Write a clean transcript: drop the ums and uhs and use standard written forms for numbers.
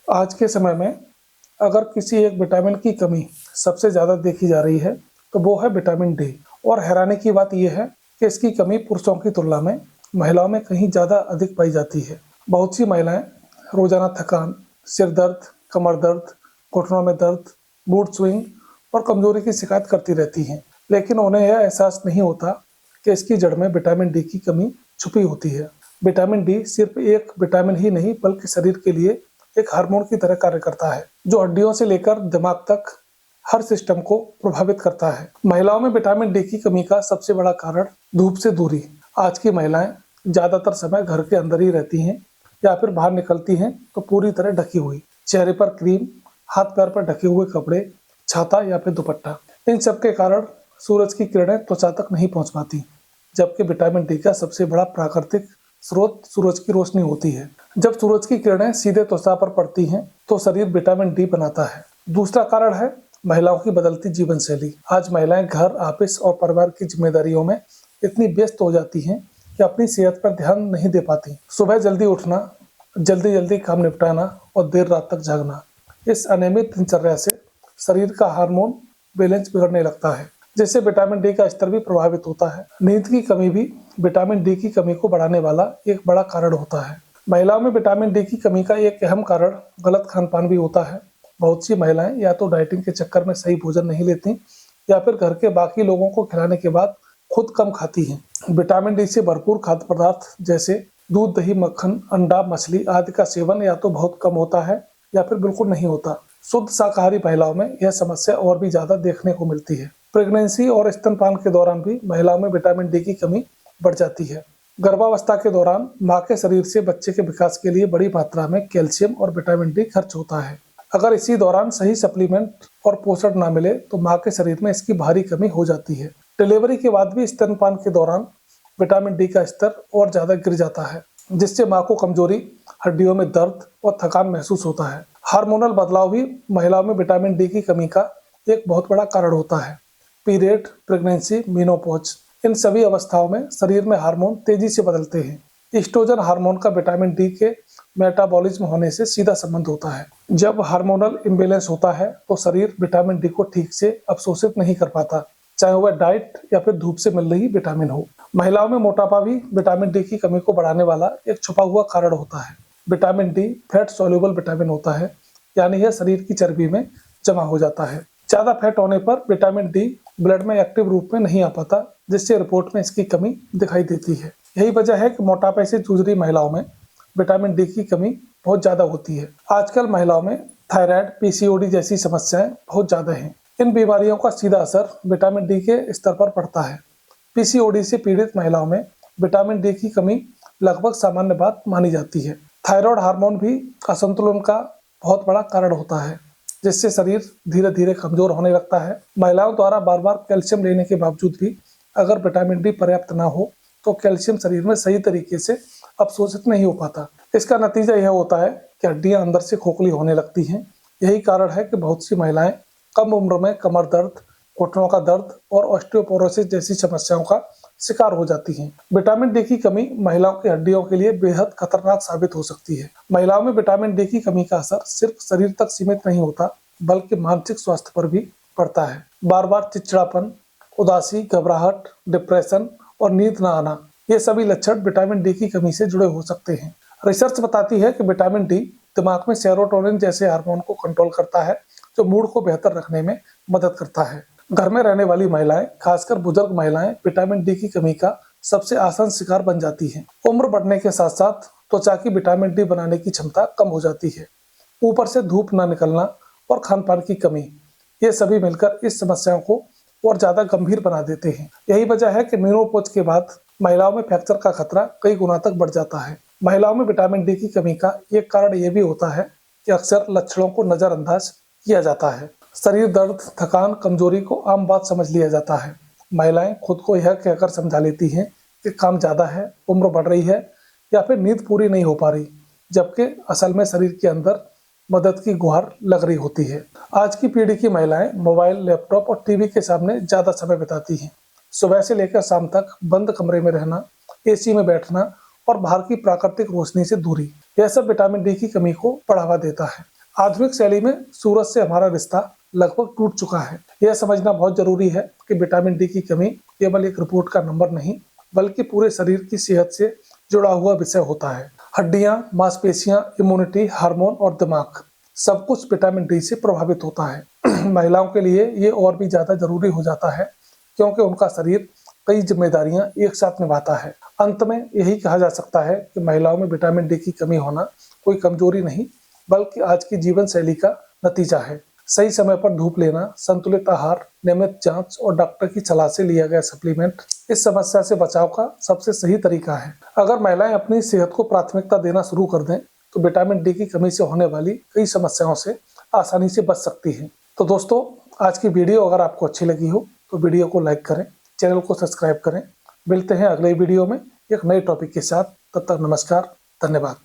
आज के समय में अगर किसी एक विटामिन की कमी सबसे ज़्यादा देखी जा रही है तो वो है विटामिन डी। और हैरानी की बात यह है कि इसकी कमी पुरुषों की तुलना में महिलाओं में कहीं ज़्यादा अधिक पाई जाती है। बहुत सी महिलाएं रोजाना थकान, सिर दर्द, कमर दर्द, घुटनों में दर्द, मूड स्विंग और कमजोरी की शिकायत करती रहती हैं, लेकिन उन्हें यह एहसास नहीं होता कि इसकी जड़ में विटामिन डी की कमी छुपी होती है। विटामिन डी सिर्फ एक विटामिन ही नहीं बल्कि शरीर के लिए एक हार्मोन की तरह कार्य करता है, जो हड्डियों से लेकर दिमाग तक हर सिस्टम को प्रभावित करता है। महिलाओं में विटामिन डी की कमी का सबसे बड़ा कारण धूप से दूरी। आज की महिलाएं ज्यादातर समय घर के अंदर ही रहती हैं या फिर बाहर निकलती हैं तो पूरी तरह ढकी हुई, चेहरे पर क्रीम, हाथ पैर पर ढके हुए कपड़े, छाता या फिर दुपट्टा। इन सब के कारण सूरज की किरणें त्वचा तक नहीं पहुंच पाती, जबकि विटामिन डी का सबसे बड़ा प्राकृतिक स्रोत सूरज की रोशनी होती है। जब सूरज की किरणें सीधे त्वचा पर पड़ती हैं तो शरीर विटामिन डी बनाता है। दूसरा कारण है महिलाओं की बदलती जीवन शैली। आज महिलाएं घर, ऑफिस और परिवार की जिम्मेदारियों में इतनी व्यस्त हो जाती हैं कि अपनी सेहत पर ध्यान नहीं दे पाती। सुबह जल्दी उठना, जल्दी जल्दी काम निपटाना और देर रात तक जागना, इस अनियमित दिनचर्या से शरीर का हार्मोन बैलेंस बिगड़ने लगता है, जिससे विटामिन डी का स्तर भी प्रभावित होता है। नींद की कमी भी विटामिन डी की कमी को बढ़ाने वाला एक बड़ा कारण होता है। महिलाओं में विटामिन डी की कमी का एक अहम कारण गलत खान पान भी होता है। बहुत सी महिलाएं या तो डाइटिंग के चक्कर में सही भोजन नहीं लेती या फिर घर के बाकी लोगों को खिलाने के बाद खुद कम खाती हैं। विटामिन डी से भरपूर खाद्य पदार्थ जैसे दूध, दही, मक्खन, अंडा, मछली आदि का सेवन या तो बहुत कम होता है या फिर बिल्कुल नहीं होता। शुद्ध शाकाहारी महिलाओं में यह समस्या और भी ज्यादा देखने को मिलती है। प्रेगनेंसी और स्तनपान के दौरान भी महिलाओं में विटामिन डी की कमी बढ़ जाती है। गर्भावस्था के दौरान मां के शरीर से बच्चे के विकास के लिए बड़ी मात्रा में कैल्शियम और विटामिन डी खर्च होता है। अगर इसी दौरान सही सप्लीमेंट और पोषण ना मिले तो मां के शरीर में इसकी भारी कमी हो जाती है। डिलीवरी के बाद भी स्तनपान के दौरान विटामिन डी का स्तर और ज्यादा गिर जाता है, जिससे मां को कमजोरी, हड्डियों में दर्द और थकान महसूस होता है। हार्मोनल बदलाव भी महिलाओं में विटामिन डी की कमी का एक बहुत बड़ा कारण होता है। पीरियड, प्रेगनेंसी, मेनोपॉज, इन सभी अवस्थाओं में शरीर में हार्मोन तेजी से बदलते हैं। ईस्ट्रोजन हार्मोन का विटामिन डी के मेटाबॉलिज्म होने से सीधा संबंध होता है। जब हार्मोनल इम्बैलेंस होता है तो शरीर विटामिन डी को ठीक से अवशोषित नहीं कर पाता, चाहे वह डाइट या फिर धूप से मिल रही विटामिन हो। महिलाओं में मोटापा भी विटामिन डी की कमी को बढ़ाने वाला एक छुपा हुआ कारण होता है। Vitamin D fat soluble vitamin होता है, यानी यह शरीर की चर्बी में जमा हो जाता है। ज्यादा फैट होने पर विटामिन डी ब्लड में एक्टिव रूप में नहीं आ पाता, जिससे रिपोर्ट में इसकी कमी दिखाई देती है। यही वजह है कि मोटापे से जूझ रही महिलाओं में विटामिन डी की कमी बहुत ज्यादा होती है। आजकल महिलाओं में थायराइड, पीसीओडी जैसी समस्याएं बहुत ज्यादा हैं। इन बीमारियों का सीधा असर विटामिन डी के स्तर पर पड़ता है। पीसीओडी से पीड़ित महिलाओं में विटामिन डी की कमी लगभग सामान्य बात मानी जाती है। थायराइड हार्मोन भी असंतुलन का बहुत बड़ा कारण होता है, जिससे शरीर धीरे धीरे कमजोर होने लगता है। महिलाओं द्वारा बार बार कैल्शियम लेने के बावजूद भी अगर विटामिन डी पर्याप्त ना हो तो कैल्शियम शरीर में सही तरीके से अवशोषित नहीं हो पाता। इसका नतीजा यह होता है कि हड्डियां अंदर से खोखली होने लगती हैं। यही कारण है कि बहुत सी महिलाएं कम उम्र में कमर दर्द, घुटनों का दर्द और ऑस्टियोपोरोसिस जैसी समस्याओं का शिकार हो जाती हैं। विटामिन डी की कमी महिलाओं की हड्डियों के लिए बेहद खतरनाक साबित हो सकती है। महिलाओं में विटामिन डी की कमी का असर सिर्फ शरीर तक सीमित नहीं होता, बल्कि मानसिक स्वास्थ्य पर भी पड़ता है। बार बार चिड़चिड़ापन, उदासी, घबराहट, डिप्रेशन और नींद न आना, ये सभी लक्षण विटामिन डी की कमी से जुड़े हो सकते हैं। रिसर्च बताती है कि विटामिन डी दिमाग में सेरोटोनिन जैसे हार्मोन को कंट्रोल करता है, जो मूड को बेहतर रखने में मदद करता है। घर में रहने वाली महिलाएं, खासकर बुजुर्ग महिलाएं, विटामिन डी की कमी का सबसे आसान शिकार बन जाती हैं। उम्र बढ़ने के साथ साथ त्वचा की विटामिन डी बनाने की क्षमता कम हो जाती है। ऊपर से धूप न निकलना और खान पान की कमी, ये सभी मिलकर इस समस्याओं को और ज्यादा गंभीर बना देते हैं। यही वजह है कि मेनोपॉज के बाद महिलाओं में फ्रैक्चर का खतरा कई गुना तक बढ़ जाता है। महिलाओं में विटामिन डी की कमी का एक कारण यह भी होता है कि अक्सर लक्षणों को नजरअंदाज किया जाता है। शरीर दर्द, थकान, कमजोरी को आम बात समझ लिया जाता है। महिलाएं खुद को यह कहकर समझा लेती हैं कि काम ज्यादा है, उम्र बढ़ रही है या फिर नींद पूरी नहीं हो पा रही, जबकि असल में शरीर के अंदर मदद की गुहार लग रही होती है। आज की पीढ़ी की महिलाएं मोबाइल, लैपटॉप और टीवी के सामने ज्यादा समय बिताती हैं। सुबह से लेकर शाम तक बंद कमरे में रहना, एसी में बैठना और बाहर की प्राकृतिक रोशनी से दूरी, यह सब विटामिन डी की कमी को बढ़ावा देता है। आधुनिक शैली में सूरज से हमारा रिश्ता लगभग टूट चुका है। यह समझना बहुत जरूरी है कि विटामिन डी की कमी केवल एक रिपोर्ट का नंबर नहीं, बल्कि पूरे शरीर की सेहत से जुड़ा हुआ विषय होता है। हड्डियां, मांसपेशियां, इम्यूनिटी, हार्मोन और दिमाग सब कुछ विटामिन डी से प्रभावित होता है। महिलाओं के लिए ये और भी ज्यादा जरूरी हो जाता है, क्योंकि उनका शरीर कई जिम्मेदारियां एक साथ निभाता है। अंत में यही कहा जा सकता है कि महिलाओं में विटामिन डी की कमी होना कोई कमजोरी नहीं, बल्कि आज की जीवन शैली का नतीजा है। सही समय पर धूप लेना, संतुलित आहार, नियमित जांच और डॉक्टर की सलाह से लिया गया सप्लीमेंट इस समस्या से बचाव का सबसे सही तरीका है। अगर महिलाएं अपनी सेहत को प्राथमिकता देना शुरू कर दें तो विटामिन डी की कमी से होने वाली कई समस्याओं से आसानी से बच सकती हैं। तो दोस्तों, आज की वीडियो अगर आपको अच्छी लगी हो तो वीडियो को लाइक करें, चैनल को सब्सक्राइब करें। मिलते हैं अगले वीडियो में एक नए टॉपिक के साथ। तब तक नमस्कार, धन्यवाद।